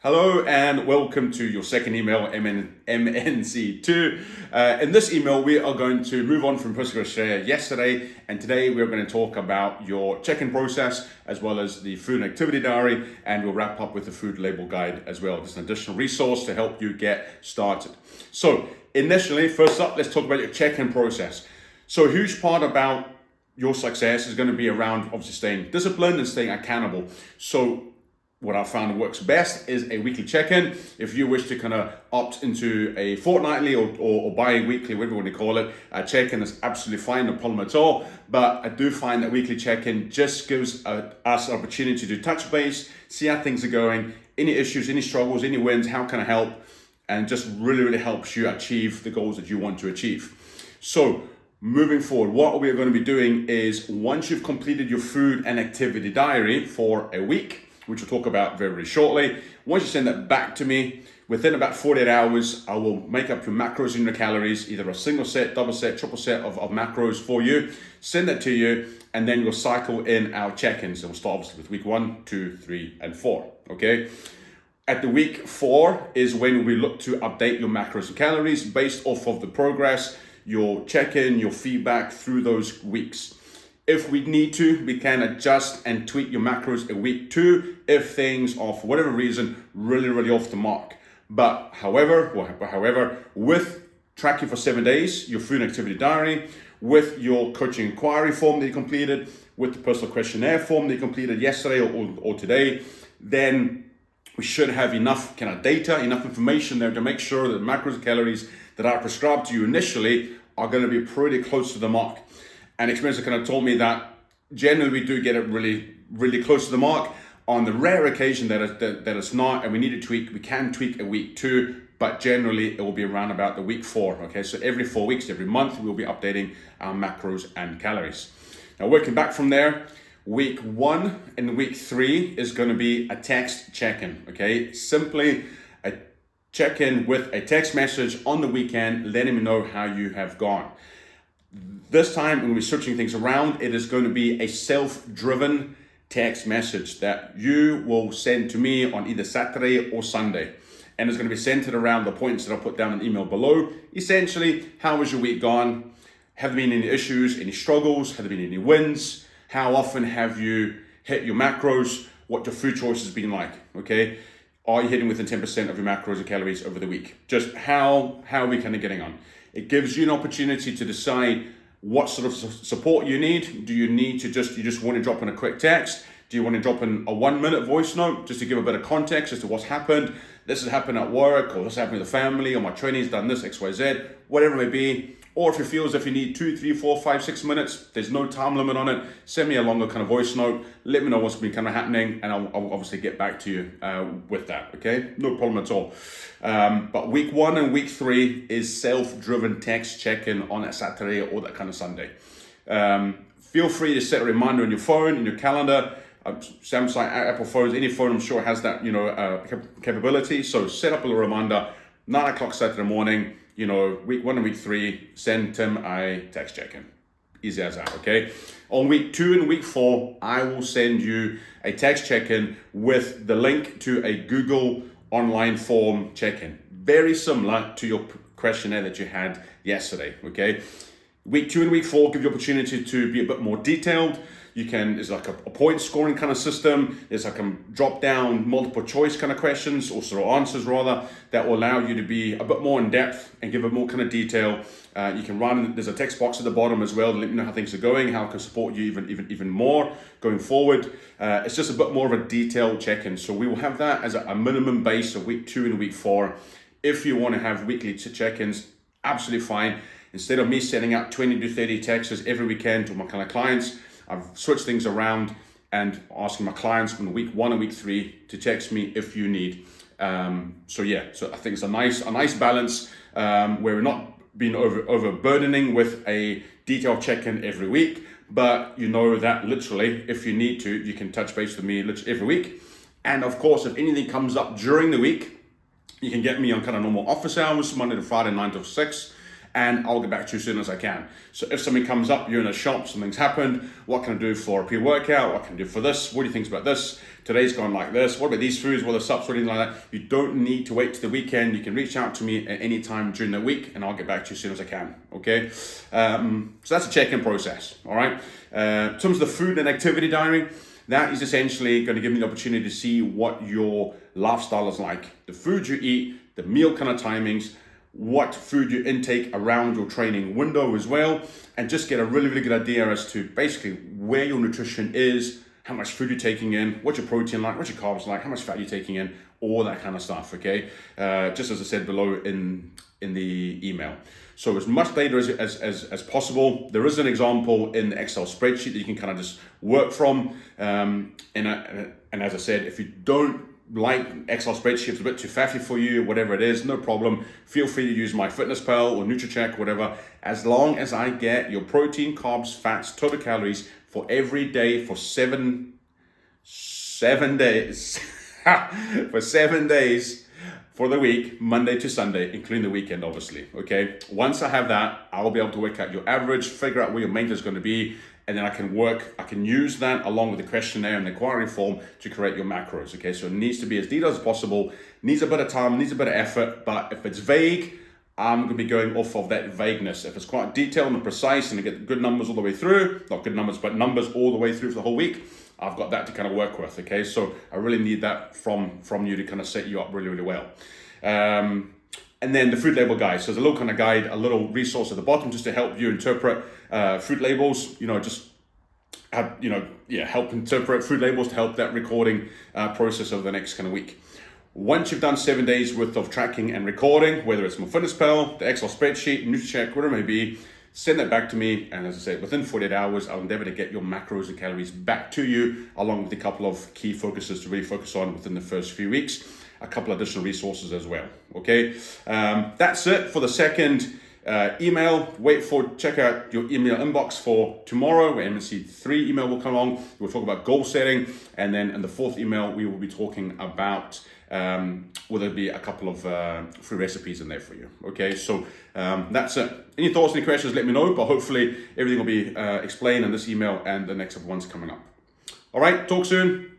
Hello and welcome to your second email, MNC2. In this email, we are going to move on from personal share yesterday, and today we're going to talk about your check-in process as well as the food and activity diary, and we'll wrap up with the food label guide as well. It's an additional resource to help you get started. So initially, first up, let's talk about your check-in process. So a huge part about your success is going to be around obviously staying disciplined and staying accountable. So what I found works best is a weekly check-in. If you wish to kind of opt into a fortnightly or bi-weekly, whatever you want to call it, a check-in is absolutely fine, no problem at all. But I do find that weekly check-in just gives us an opportunity to touch base, see how things are going, any issues, any struggles, any wins, how can I help? And just really helps you achieve the goals that you want to achieve. So moving forward, what we are going to be doing is once you've completed your food and activity diary for a week, which we'll talk about very shortly. Once you send that back to me, within about 48 hours, I will make up your macros and your calories, either a single set, double set, triple set of macros for you, send that to you, and then we'll cycle in our check-ins. So we'll start obviously with week 1, 2, 3, and 4, okay? At the week 4 is when we look to update your macros and calories based off of the progress, your check-in, your feedback through those weeks. If we need to, we can adjust and tweak your macros at week 2 if things are, for whatever reason, really off the mark. But however, with tracking for 7 days, your food and activity diary, with your coaching inquiry form that you completed, with the personal questionnaire form that you completed yesterday or today, then we should have enough kind of data, enough information there to make sure that the macros and calories that I prescribed to you initially are going to be pretty close to the mark. And experience kind of told me that generally we do get it really close to the mark. On the rare occasion that it's not, and we need to tweak, we can tweak at week 2, but generally it will be around about the week 4. Okay, so every 4 weeks, every month, we'll be updating our macros and calories. Now working back from there, week 1 and week 3 is going to be a text check-in. Okay, simply a check-in with a text message on the weekend, letting me know how you have gone. This time, when we're switching things around, it is going to be a self-driven text message that you will send to me on either Saturday or Sunday. And it's going to be centered around the points that I'll put down in the email below. Essentially, how has your week gone? Have there been any issues, any struggles? Have there been any wins? How often have you hit your macros? What your food choice has been like, okay? Are you hitting within 10% of your macros and calories over the week? Just how are we kind of getting on? It gives you an opportunity to decide what sort of support you need. Do you need to you just want to drop in a quick text? Do you want to drop in a 1-minute voice note just to give a bit of context as to what's happened? This has happened at work, or this happened with the family, or my trainee's done this, XYZ, whatever it may be. Or if you feel as if you need 2, 3, 4, 5, 6 minutes, there's no time limit on it. Send me a longer kind of voice note. Let me know what's been kind of happening, and I'll obviously get back to you with that, okay? No problem at all. But week 1 and week 3 is self-driven text check-in on a Saturday or that kind of Sunday. Feel free to set a reminder on your phone, in your calendar. Samsung, Apple phones, any phone I'm sure has that capability. So set up a little reminder, 9 o'clock Saturday morning, week 1 and week 3, send Tim a text check-in. Easy as that, okay? On week 2 and week 4, I will send you a text check-in with the link to a Google online form check-in. Very similar to your questionnaire that you had yesterday, okay? Week 2 and week 4 give you opportunity to be a bit more detailed. There's like a point scoring kind of system. There's like a drop down multiple choice kind of questions, or sort of answers rather, that will allow you to be a bit more in depth and give a more kind of detail. You can there's a text box at the bottom as well to let me know how things are going, how I can support you even more going forward. It's just a bit more of a detailed check-in. So we will have that as a minimum base of week 2 and week 4. If you want to have weekly check-ins, absolutely fine. Instead of me sending out 20 to 30 texts every weekend to my kind of clients, I've switched things around and asking my clients from week 1 and week 3 to text me if you need. So I think it's a nice balance where we're not being overburdening with a detailed check-in every week, but you know that literally, if you need to, you can touch base with me literally every week. And of course, if anything comes up during the week, you can get me on kind of normal office hours, Monday to Friday, 9 to 6. And I'll get back to you as soon as I can. So if something comes up, you're in a shop, something's happened, what can I do for a pre-workout? What can I do for this? What do you think about this? today's gone like this. What about these foods? What are the subs or anything like that? You don't need to wait to the weekend. You can reach out to me at any time during the week and I'll get back to you as soon as I can, okay? So that's a check-in process, all right? In terms of the food and activity diary, that is essentially going to give me the opportunity to see what your lifestyle is like. The food you eat, the meal kind of timings, what food you intake around your training window as well, and just get a really, really good idea as to basically where your nutrition is, how much food you're taking in, what's your protein like, what's your carbs like, how much fat you're taking in, all that kind of stuff, okay? Just as I said below in the email. So as much data as possible. There is an example in the Excel spreadsheet that you can kind of just work from. And as I said, if you don't like Excel spreadsheets, a bit too faffy for you, whatever it is, no problem. Feel free to use MyFitnessPal or NutriCheck, whatever. As long as I get your protein, carbs, fats, total calories for every day for seven days, for 7 days for the week, Monday to Sunday, including the weekend, obviously, okay? Once I have that, I'll be able to work out your average, figure out where your maintenance is going to be, and then I can use that along with the questionnaire and the inquiry form to create your macros, okay? So it needs to be as detailed as possible, needs a bit of time, needs a bit of effort, but if it's vague, I'm going to be going off of that vagueness. If it's quite detailed and precise and I get good numbers all the way through, not good numbers, but numbers all the way through for the whole week, I've got that to kind of work with, okay? So I really need that from you to kind of set you up really, really well. And then the food label guide. So there's a little kind of guide, a little resource at the bottom just to help you interpret food labels, help interpret food labels to help that recording process over the next kind of week. Once you've done 7 days worth of tracking and recording, whether it's MyFitnessPal, the Excel spreadsheet, NutriCheck, whatever it may be, send that back to me, and as I said, within 48 hours, I'll endeavor to get your macros and calories back to you, along with a couple of key focuses to really focus on within the first few weeks, a couple additional resources as well, okay? That's it for the second email. Check out your email inbox for tomorrow, where MNC 3 email will come along. We'll talk about goal setting, and then in the fourth email, we will be talking about will there be a couple of free recipes in there for you, okay? So that's it. Any thoughts, any questions, let me know, but hopefully everything will be explained in this email and the next ones coming up. All right, talk soon.